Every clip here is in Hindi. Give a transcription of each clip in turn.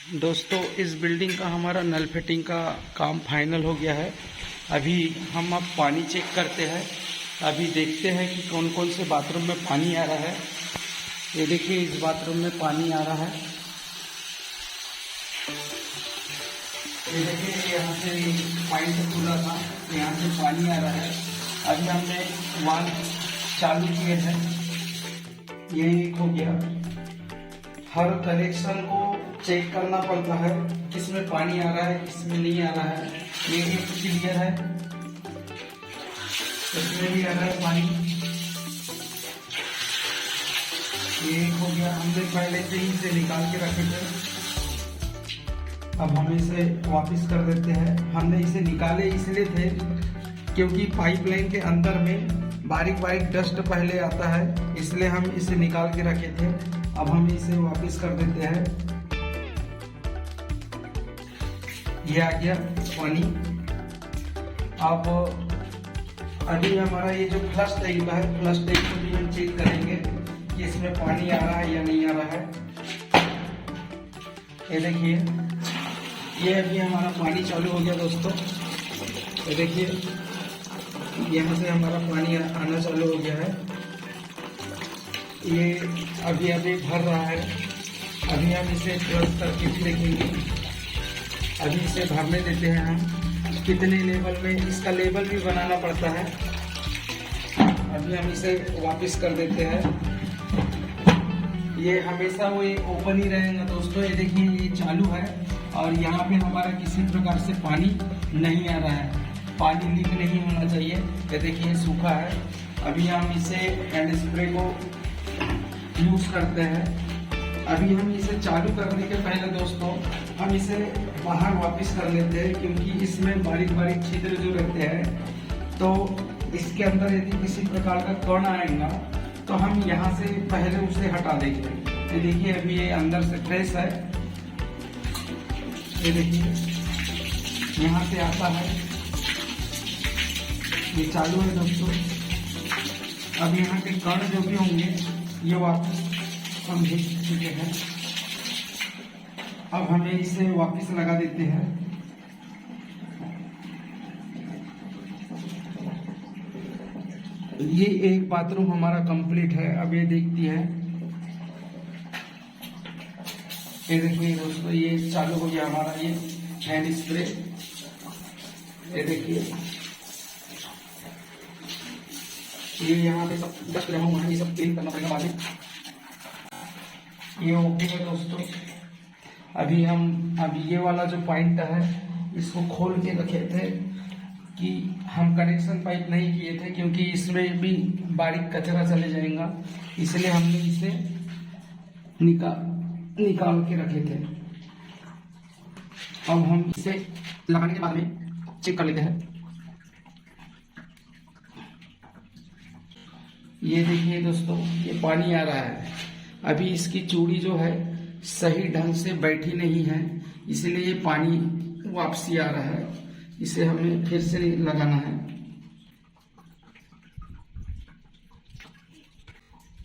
दोस्तों, इस बिल्डिंग का हमारा नल फिटिंग का काम फाइनल हो गया है। अभी हम अब पानी चेक करते हैं। अभी देखते हैं कि कौन कौन से बाथरूम में पानी आ रहा है। ये देखिए, इस बाथरूम में पानी आ रहा है। ये देखिए, यहाँ से पाइप खुला था, यहाँ से पानी आ रहा है। अभी हमने वाल्व चालू किए हैं। ये एक हो गया। हर कनेक्शन को चेक करना पड़ता है, किसमें पानी आ रहा है, किसमें नहीं आ रहा है। ये एक क्लियर है, इसमें भी आ रहा है पानी। ये एक हो गया। हमने पहले से ही इसे निकाल के रखे थे। अब हम इसे वापस कर देते हैं। हमने इसे निकाले इसलिए थे क्योंकि पाइपलाइन के अंदर में बारीक बारीक डस्ट पहले आता है, इसलिए हम इसे निकाल के रखे थे। अब हम इसे वापस कर देते हैं। ये आ गया पानी। अब अभी हमारा ये जो फ्लश टैंक है, फ्लश टैंक को भी हम चेक करेंगे कि इसमें पानी आ रहा है या नहीं आ रहा है। ये देखिए, ये अभी हमारा पानी चालू हो गया दोस्तों। ये देखिए, यहाँ से हमारा पानी आना चालू हो गया है। ये अभी अभी भर रहा है। अभी हम इसे प्रेस करके भी देखेंगे। अभी इसे भरने देते हैं हम कितने लेवल में। इसका लेवल भी बनाना पड़ता है। अभी हम इसे वापस कर देते हैं। ये हमेशा वो ओपन ही रहेगा दोस्तों। ये देखिए, ये चालू है और यहाँ पे हमारा किसी प्रकार से पानी नहीं आ रहा है। पानी लीक नहीं होना चाहिए। ये देखिए, सूखा है। अभी हम इसे हैंड स्प्रे को यूज करते हैं। अभी हम इसे चालू करने के पहले दोस्तों हम इसे बाहर वापस कर लेते हैं, क्योंकि इसमें बारीक बारीक छिद्र जो रहते हैं, तो इसके अंदर यदि किसी प्रकार का कण आएगा तो हम यहाँ से पहले उसे हटा देंगे। ये देखिए, अभी ये अंदर से फ्रेश है। ये देखिए, यहाँ से आता है। ये चालू है दोस्तों। अब यहाँ के कण जो भी होंगे ये वापस हम देख चुके हैं। अब हमें इसे वापस लगा देते हैं। ये एक बाथरूम हमारा कंप्लीट है। अब ये देखती है। ये देखिए दोस्तों, ये चालू हो गया हमारा ये हैंड स्प्रे। ये देखिए, ये यहाँ पे सब डस्ट जमा हुआ है, ये सब क्लीन करना पड़ेगा बाद में। ये ओके है दोस्तों। अभी ये वाला जो पॉइंट है इसको खोल के रखे थे कि हम कनेक्शन पाइप नहीं किए थे, क्योंकि इसमें भी बारीक कचरा चले जाएगा, इसलिए हमने इसे निकाल के रखे थे। अब हम इसे लगाने के बाद में चेक कर लेते हैं। ये देखिए दोस्तों, ये पानी आ रहा है। अभी इसकी चूड़ी जो है सही ढंग से बैठी नहीं है, इसलिए ये पानी वापसी आ रहा है। इसे हमें फिर से लगाना है।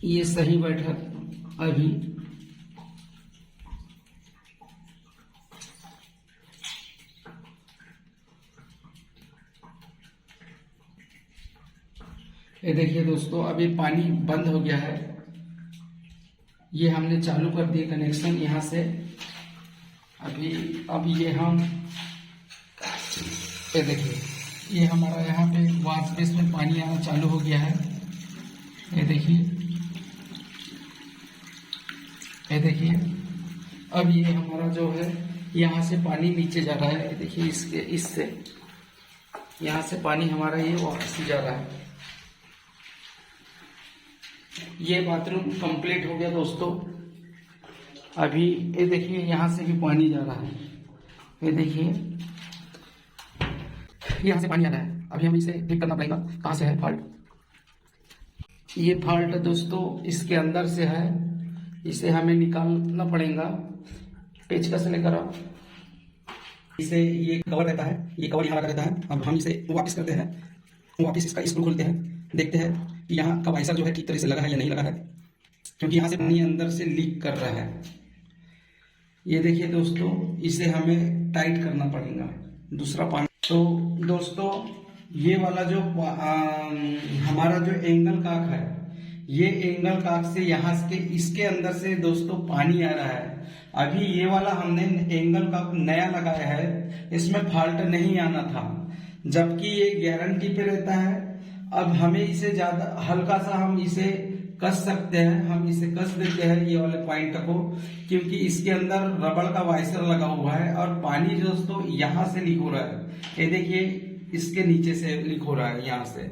ये सही बैठा अभी। ये देखिए दोस्तों, अभी पानी बंद हो गया है। ये हमने चालू कर दिया कनेक्शन यहाँ से। अब ये हम ये देखिए, ये हमारा यहाँ पे वॉश बेस में पानी आना चालू हो गया है। ये देखिए, ये देखिए, अब ये हमारा जो है यहाँ से पानी नीचे जा रहा है। ये देखिए, इससे यहाँ से पानी हमारा ये वापस जा रहा है। ये बाथरूम कंप्लीट हो गया दोस्तों। अभी ये देखिए, यहाँ से भी पानी जा रहा है। ये देखिए, यहाँ से पानी आ रहा है। अभी हमें इसे ठीक करना पड़ेगा, कहाँ से है फॉल्ट। ये फॉल्ट दोस्तों इसके अंदर से है, इसे हमें निकालना पड़ेगा पेचकस से लेकर। इसे ये कवर रहता है, ये कवर यहाँ रहता है। अब हम इसे वापस करते हैं। वापस इसका स्क्रू खोलते हैं, देखते हैं कि यहाँ का वाइसर जो है ठीक तरह से लगा है या नहीं लगा है, क्योंकि यहाँ से पानी अंदर से लीक कर रहा है। ये देखिए दोस्तों, इसे हमें टाइट करना पड़ेगा दूसरा पानी। तो दोस्तों ये वाला जो हमारा जो एंगल काक है, ये एंगल काक से यहाँ से इसके अंदर से दोस्तों पानी आ रहा है। अभी ये वाला हमने एंगल काक नया लगाया है, इसमें फॉल्ट नहीं आना था, जबकि ये गारंटी पे रहता है। अब हमें इसे ज्यादा हल्का सा हम इसे कस सकते हैं, हम इसे कस देते हैं ये वाले पॉइंट को, क्योंकि इसके अंदर रबड़ का वाइसर लगा हुआ है और पानी दोस्तों यहाँ से लीक हो रहा है। ये देखिए इसके नीचे से लीक हो रहा है यहाँ से।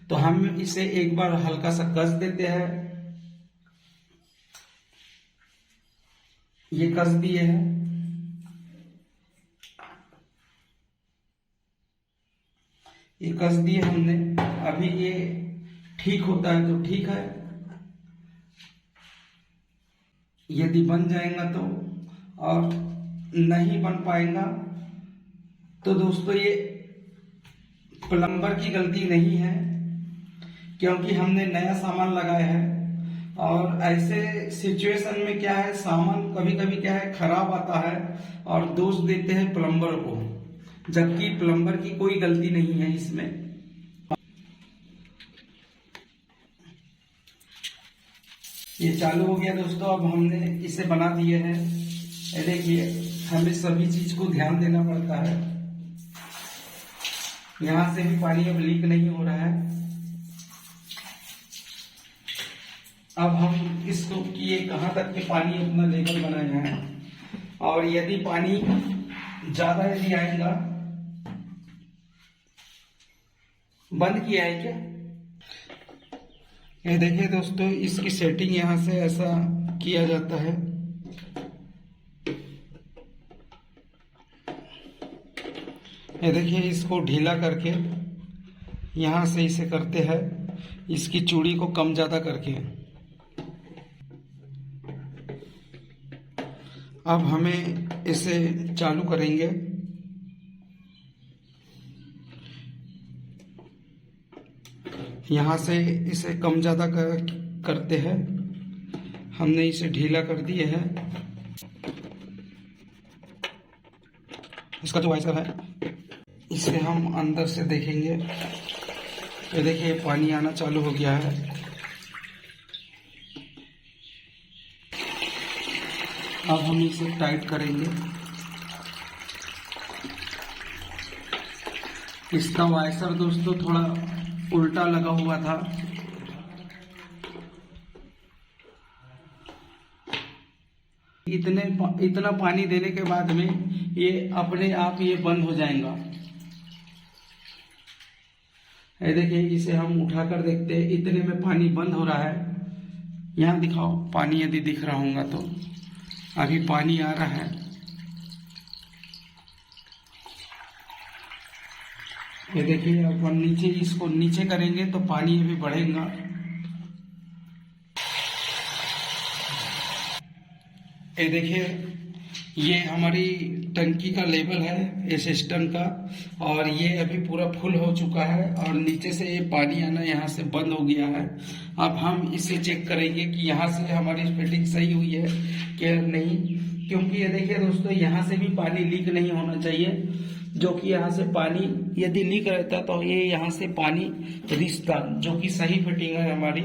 तो हम इसे एक बार हल्का सा कस देते हैं। ये कस दिए है, ये कस दिए हमने। अभी ये ठीक होता है तो ठीक है, यदि बन जाएगा तो, और नहीं बन पाएगा तो दोस्तों ये प्लम्बर की गलती नहीं है, क्योंकि हमने नया सामान लगाया है। और ऐसे सिचुएशन में क्या है, सामान कभी कभी क्या है खराब आता है और दोष देते हैं प्लम्बर को, जबकि प्लम्बर की कोई गलती नहीं है इसमें। ये चालू हो गया दोस्तों, अब हमने इसे बना दिए हैं। ये देखिए हमें सभी चीज को ध्यान देना पड़ता है। यहां से भी पानी अब लीक नहीं हो रहा है। अब हम इसको किए कहां तक के पानी अपना लेवल बनाया है, और यदि पानी ज्यादा यदि आएगा, बंद किया है क्या? ये देखिए दोस्तों, इसकी सेटिंग यहाँ से ऐसा किया जाता है। ये देखिए इसको ढीला करके यहाँ से इसे करते हैं, इसकी चूड़ी को कम ज्यादा करके। अब हमें इसे चालू करेंगे। यहाँ से इसे कम ज़्यादा करते हैं। हमने इसे ढीला कर दिए है। इसका जो वाइसर है इसे हम अंदर से देखेंगे। ये देखिए पानी आना चालू हो गया है। अब हम इसे टाइट करेंगे। इसका वाइसर दोस्तों थोड़ा उल्टा लगा हुआ था, इतना पानी देने के बाद में ये अपने आप ये बंद हो जाएगा। ये देखिए इसे हम उठाकर देखते हैं, इतने में पानी बंद हो रहा है। यहाँ दिखाओ पानी, यदि दिख रहा होगा तो अभी पानी आ रहा है। ये देखिए अपन नीचे इसको नीचे करेंगे तो पानी भी बढ़ेगा। ये देखिए ये हमारी टंकी का लेवल है इस सिस्टम का, और ये अभी पूरा फुल हो चुका है और नीचे से ये पानी आना यहाँ से बंद हो गया है। अब हम इसे चेक करेंगे कि यहाँ से हमारी फिटिंग सही हुई है क्या नहीं, क्योंकि ये देखिए दोस्तों यहाँ से भी पानी लीक नहीं होना चाहिए, जो कि यहाँ से पानी यदि लीक रहता तो ये यहाँ से पानी रिश्ता, जो कि सही फिटिंग है हमारी।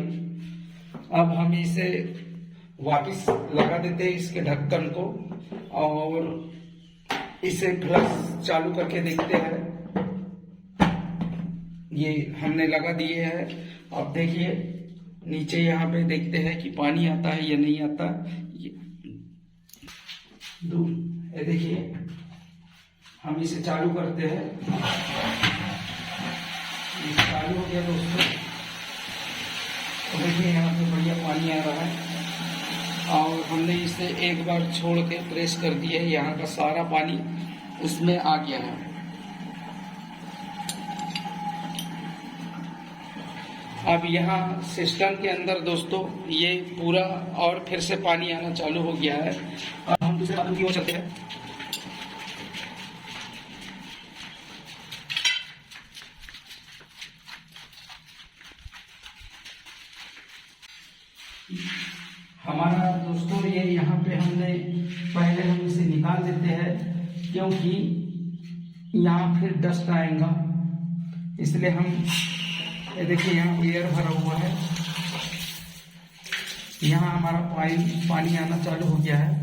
अब हम इसे वापस लगा देते हैं इसके ढक्कन को, और इसे फ्लश चालू करके देखते हैं। ये हमने लगा दिए हैं। अब देखिए नीचे यहाँ पे देखते हैं कि पानी आता है या नहीं आता। ये देखिए हम इसे चालू करते हैं। ये चालू हो गया दोस्तों। तो देखिए यहाँ पे बढ़िया पानी आ रहा है, और हमने इसे एक बार छोड़ के प्रेस कर दिया है, यहाँ का सारा पानी इसमें आ गया है। अब यहाँ सिस्टम के अंदर दोस्तों ये पूरा और फिर से पानी आना चालू हो गया है। अब हम दूसरे बाथरूम की ओर चलते हैं। हमारा दोस्तों ये यहाँ पे हमने पहले हम इसे क्योंकि यहाँ फिर डस्ट आएगा, इसलिए हम ये देखिए यहाँ एयर भरा हुआ है, यहाँ हमारा पानी आना चालू हो गया है।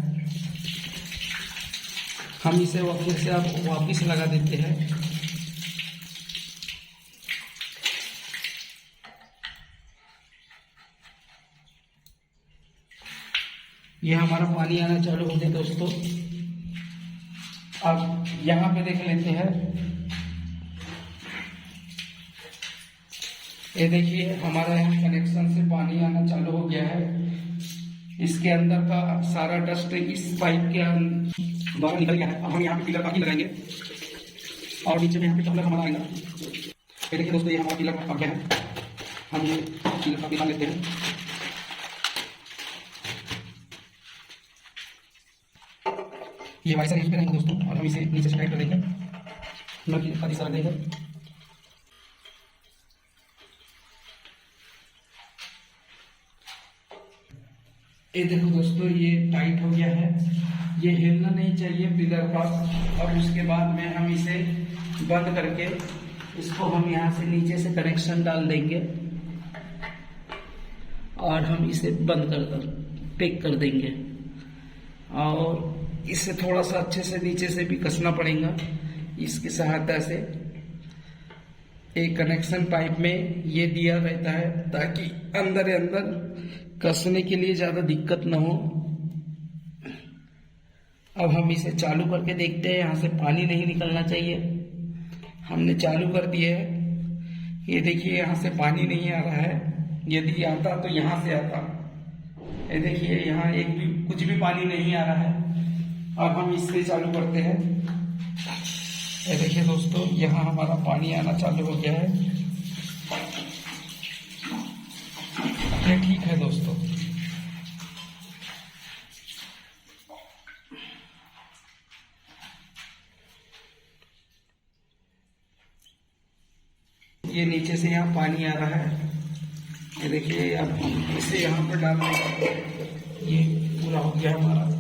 हम इसे फिर से अब वापिस लगा देते हैं। ये हमारा पानी आना चालू हो गया दोस्तों। अब यहाँ पे देख लेते हैं, ये देखिए हमारा यहाँ कनेक्शन से पानी आना चालू हो गया है। इसके अंदर का सारा डस्ट इस पाइप के बाहर निकल गया है। अब हम यहाँ पे पिलर काकी लगाएंगे और नीचे में यहाँ पे टपलर हमारा आएगा। ये देखिए दोस्तों, ये हमारा पिलर आ गया है। हम ये पिलर काकी लगा लेते हैं। ये वाइसर यहीं पे रहेंगे दोस्तों, और हम इसे नीचे से टाइट कर देंगे, नट की काफी सारा देंगे। ये देखो दोस्तों, ये टाइट हो गया है, ये हिलना नहीं चाहिए पिलर का। और उसके बाद में हम इसे बंद करके इसको हम यहाँ से नीचे से कनेक्शन डाल देंगे और हम इसे बंद कर पैक कर देंगे। और इसे थोड़ा सा अच्छे से नीचे से भी कसना पड़ेगा। इसकी सहायता से एक कनेक्शन पाइप में ये दिया रहता है ताकि अंदर कसने के लिए ज्यादा दिक्कत ना हो। अब हम इसे चालू करके देखते हैं, यहाँ से पानी नहीं निकलना चाहिए। हमने चालू कर दिया है, ये देखिए यहाँ से पानी नहीं आ रहा है। यदि आता तो यहाँ से आता, ये देखिए यहाँ कुछ भी पानी नहीं आ रहा है। अब हम इससे चालू करते हैं। ये देखिए दोस्तों, यहाँ हमारा पानी आना चालू हो गया है। ये ठीक है दोस्तों। ये नीचे से यहाँ पानी आ रहा है, ये देखिए। अब हम इसे यहाँ पर डाल देंगे, ये पूरा हो गया हमारा।